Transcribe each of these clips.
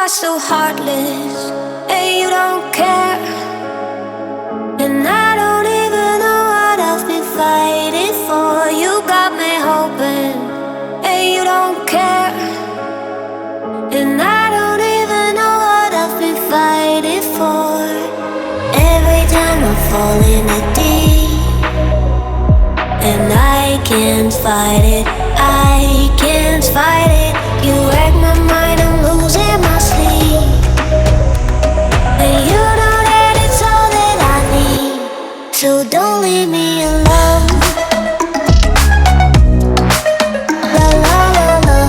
are so heartless, and you don't care. And I don't even know what I've been fighting for. You got me hoping, and you don't care. And I don't even know what I've been fighting for. Every time I fall in the deep, and I can't fight it, I can't fight it. You wreck my mind, I'm losing my sleep. And you know that it's all that I need, so don't leave me alone. La la la la,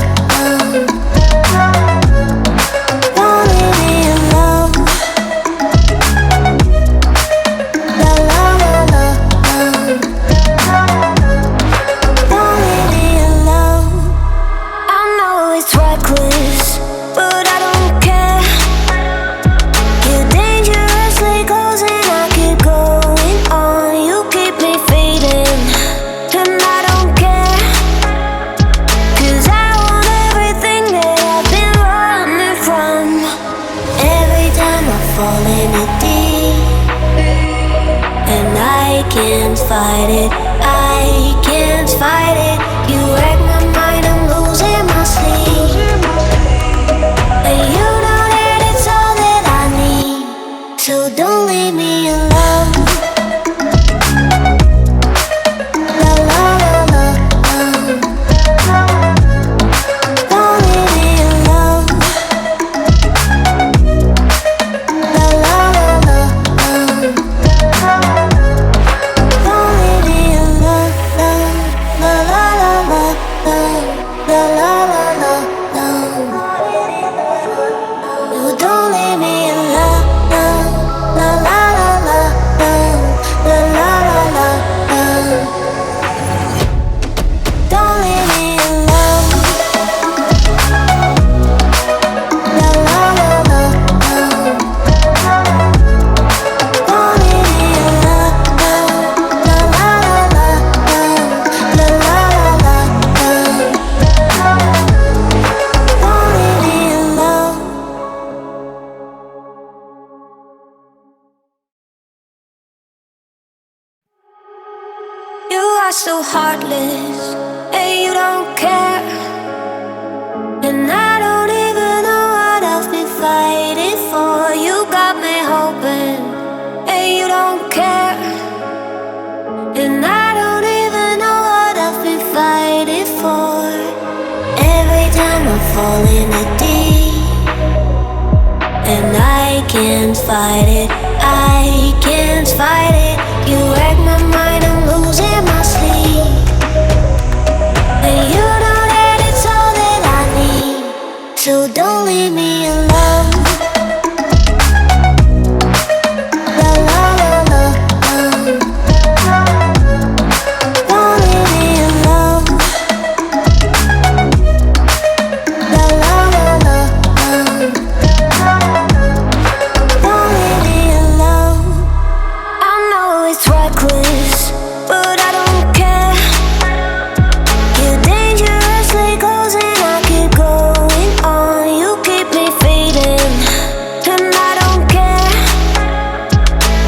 don't leave me alone. La la la la, don't leave me alone. I know it's reckless, but I don't care. You're dangerously close and I keep going on. You keep me fading, and I don't care. 'Cause I want everything that I've been running from. Every time I fall in the deep, and I can't fight it, I can't fight it. You wreck my mind, I'm losing my sleep. And you know that it's all that I need, so don't leave me alone. La la la la, don't leave me alone. La la la la, don't leave me alone. La la la la, la la la la, no, don't leave me alone. La la la la, la la la la, don't leave me alone. La la la la, don't leave me alone. La la la la, la la la la, don't leave me alone. You are so heartless, and you don't care. And I don't even know what I've been fighting for. You got me hoping, and you don't care. And I don't even know what I've been fighting for. Every time I fall in the deep, and I can't fight it, I can't fight it. You wreck my mind, I'm losing my sleep. And you know that it's all that I need, so don't leave me alone. La la la la, don't leave me alone. La la la la, don't leave me alone. I know it's reckless, but I don't care. You're dangerously close and I keep going on. You keep me fading, and I don't care.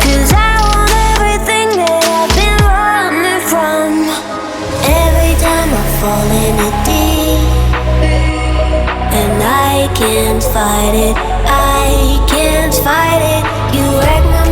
'Cause I want everything that I've been running from. Every time I fall in the deep, and I can't fight it, I can't fight it. You wreck my